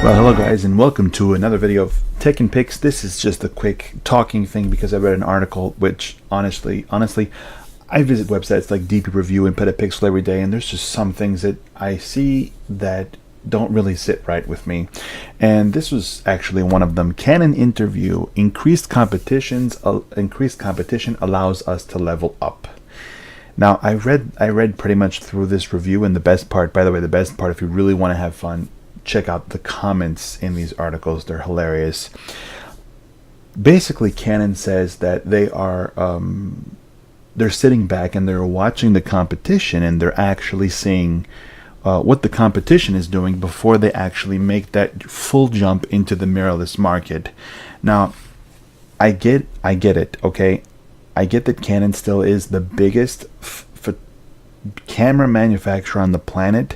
Well, hello guys, and welcome to another video of Technpix. This is just a quick talking thing because I read an article which honestly, I visit websites like DP Review and Petapixel every day, and there's just some things that I see that don't really sit right with me. And this was actually one of them. Canon interview: increased competition allows us to level up. Now, I read pretty much through this review, and the best part, by the way, if you really want to have fun, check out the comments in these articles. They're hilarious. Basically, Canon says that they are they're sitting back and they're watching the competition, and they're actually seeing what the competition is doing before they actually make that full jump into the mirrorless market. Now, I get it, okay? I get that Canon still is the biggest camera manufacturer on the planet,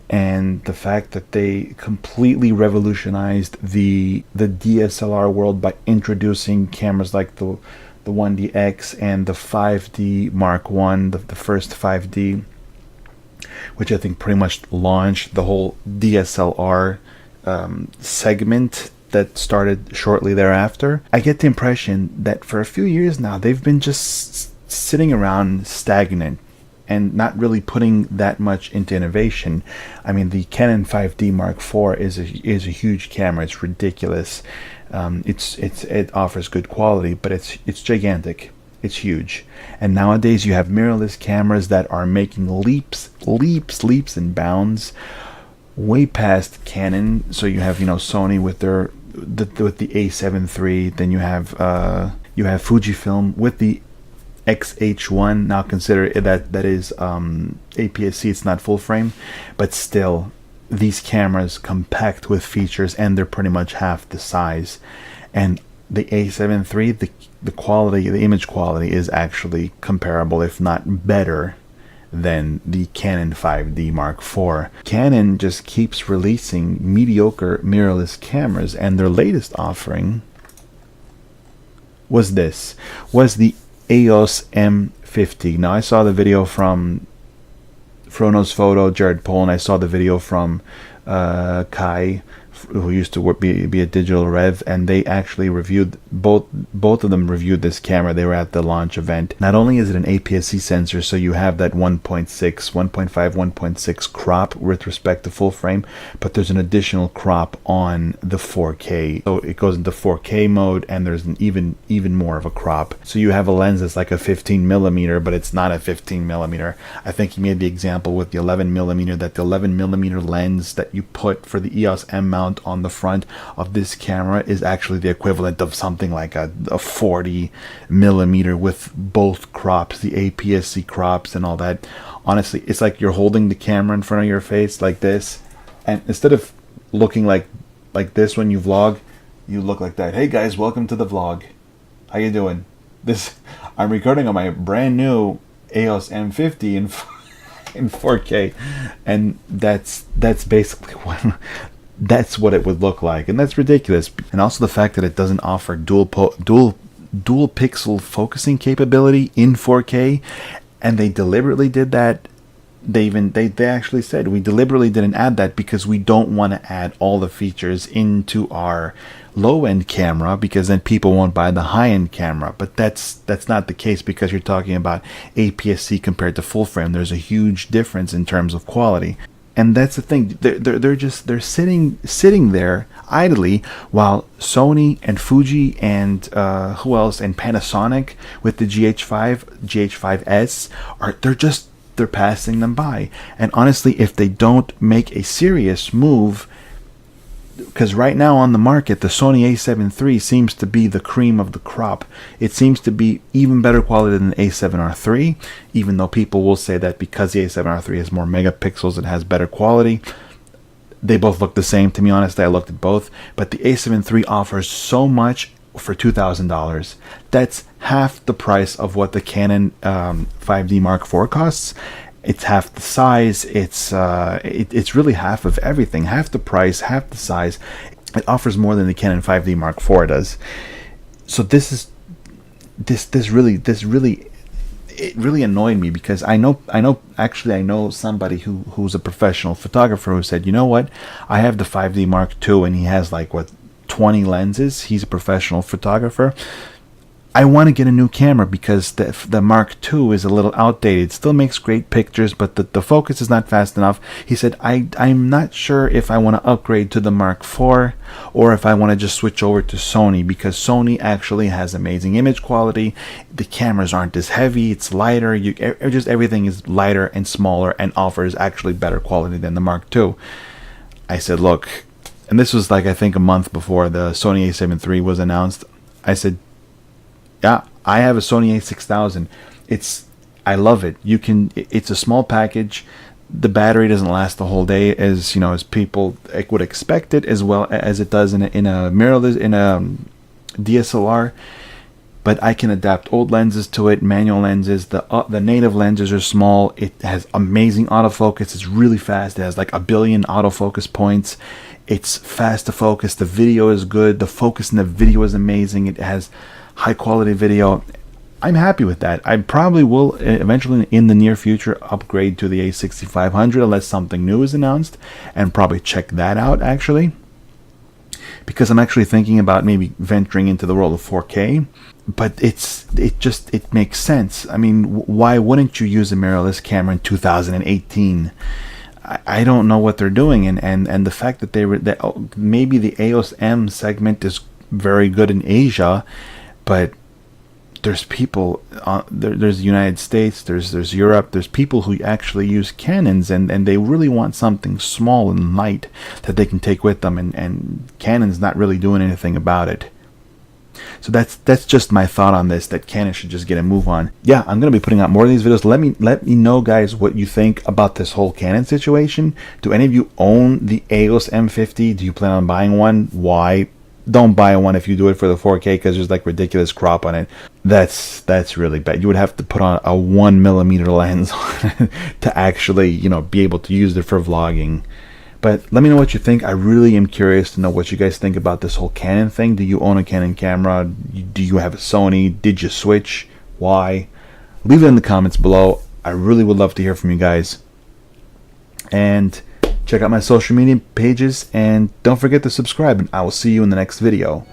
and the fact that they completely revolutionized the DSLR world by introducing cameras like the 1DX and the 5D Mark I, the first 5D, which I think pretty much launched the whole DSLR segment that started shortly thereafter. I get the impression that for a few years now they've been just sitting around stagnant and not really putting that much into innovation. I mean, the Canon 5D Mark IV is a huge camera. It's ridiculous. It offers good quality, but it's gigantic. It's huge. And nowadays you have mirrorless cameras that are making leaps and bounds way past Canon. So you have, Sony with the A7 III. Then you have Fujifilm with the XH1. Now consider that is aps-c. It's not full frame, but still, these cameras compact with features, and they're pretty much half the size. And the A7 III, the quality, the image quality is actually comparable, if not better, than the Canon 5D Mark IV. Canon just keeps releasing mediocre mirrorless cameras, and their latest offering was the EOS M50. Now, I saw the video from Frono's Photo, Jared Pohl, and I saw the video from Kai, who used to be a digital rev, and they actually reviewed both of them reviewed this camera. They were at the launch event. Not only is it an aps-c sensor, so you have that 1.6 crop with respect to full frame, but there's an additional crop on the 4K. So it goes into 4K mode, and there's an even more of a crop. So you have a lens that's like a 15mm, but it's not a 15mm. I think he made the example with the 11mm, that the 11mm lens that you put for the EOS M mount on the front of this camera is actually the equivalent of something like a 40mm with both crops, the aps-c crops and all that. Honestly, it's like you're holding the camera in front of your face like this, and instead of looking like this when you vlog, you look like that. Hey guys, welcome to the vlog. How you doing? I'm recording on my brand new EOS M50 in 4K, and that's basically that's what it would look like, and that's ridiculous. And also the fact that it doesn't offer dual pixel focusing capability in 4K, and they deliberately did that. They actually said, we deliberately didn't add that because we don't want to add all the features into our low-end camera, because then people won't buy the high-end camera. But that's not the case, because you're talking about aps-c compared to full frame. There's a huge difference in terms of quality. And that's the thing. They're sitting there idly while Sony and Fuji and who else, and Panasonic with the GH5S they're passing them by. And honestly, if they don't make a serious move, because right now on the market, the Sony A7 III seems to be the cream of the crop. It seems to be even better quality than the A7R III, even though people will say that because the A7R III has more megapixels, it has better quality. They both look the same, to be honest. I looked at both, but the A7 III offers so much for $2,000. That's half the price of what the Canon 5D Mark IV costs. It's half the size. It's really half of everything. Half the price, half the size. It offers more than the Canon 5D Mark IV does. So this really it really annoyed me because actually I know somebody who's a professional photographer who said, you know what, I have the 5D Mark II and he has like what, 20 lenses. He's a professional photographer. I want to get a new camera because the Mark II is a little outdated. It still makes great pictures, but the focus is not fast enough. He said, I'm not sure if I want to upgrade to the Mark IV or if I want to just switch over to Sony, because Sony actually has amazing image quality. The cameras aren't as heavy. It's lighter. Just everything is lighter and smaller and offers actually better quality than the Mark II. I said, look, and this was like I think a month before the Sony a7 III was announced. I said, yeah, I have a Sony a6000. I love it. It's a small package. The battery doesn't last the whole day, as you know, as people would expect it, as well as it does in a mirrorless, in a DSLR. But I can adapt old lenses to it, manual lenses. The native lenses are small. It has amazing autofocus. It's really fast. It has like 1 billion autofocus points. It's fast to focus. The video is good. The focus in the video is amazing. It has high quality video. I'm happy with that. I probably will eventually in the near future upgrade to the a6500 unless something new is announced, and probably check that out actually, because I'm actually thinking about maybe venturing into the world of 4K. But it makes sense. I mean, why wouldn't you use a mirrorless camera in 2018? I don't know what they're doing, and the fact that maybe the EOS M segment is very good in Asia, but there's people there's the United States, there's Europe, there's people who actually use Canons, and they really want something small and light that they can take with them, and Canon's not really doing anything about it. So that's just my thought on this, that Canon should just get a move on. Yeah, I'm going to be putting out more of these videos. Let me know, guys, what you think about this whole Canon situation. Do any of you own the EOS M50? Do you plan on buying one? Why? Don't buy one if you do it for the 4K, because there's like ridiculous crop on it. That's really bad. You would have to put on a 1mm lens to actually, you know, be able to use it for vlogging. But let me know what you think. I really am curious to know what you guys think about this whole Canon thing. Do you own a Canon camera? Do you have a Sony? Did you switch? Why? Leave it in the comments below. I really would love to hear from you guys. And check out my social media pages, and don't forget to subscribe, and I will see you in the next video.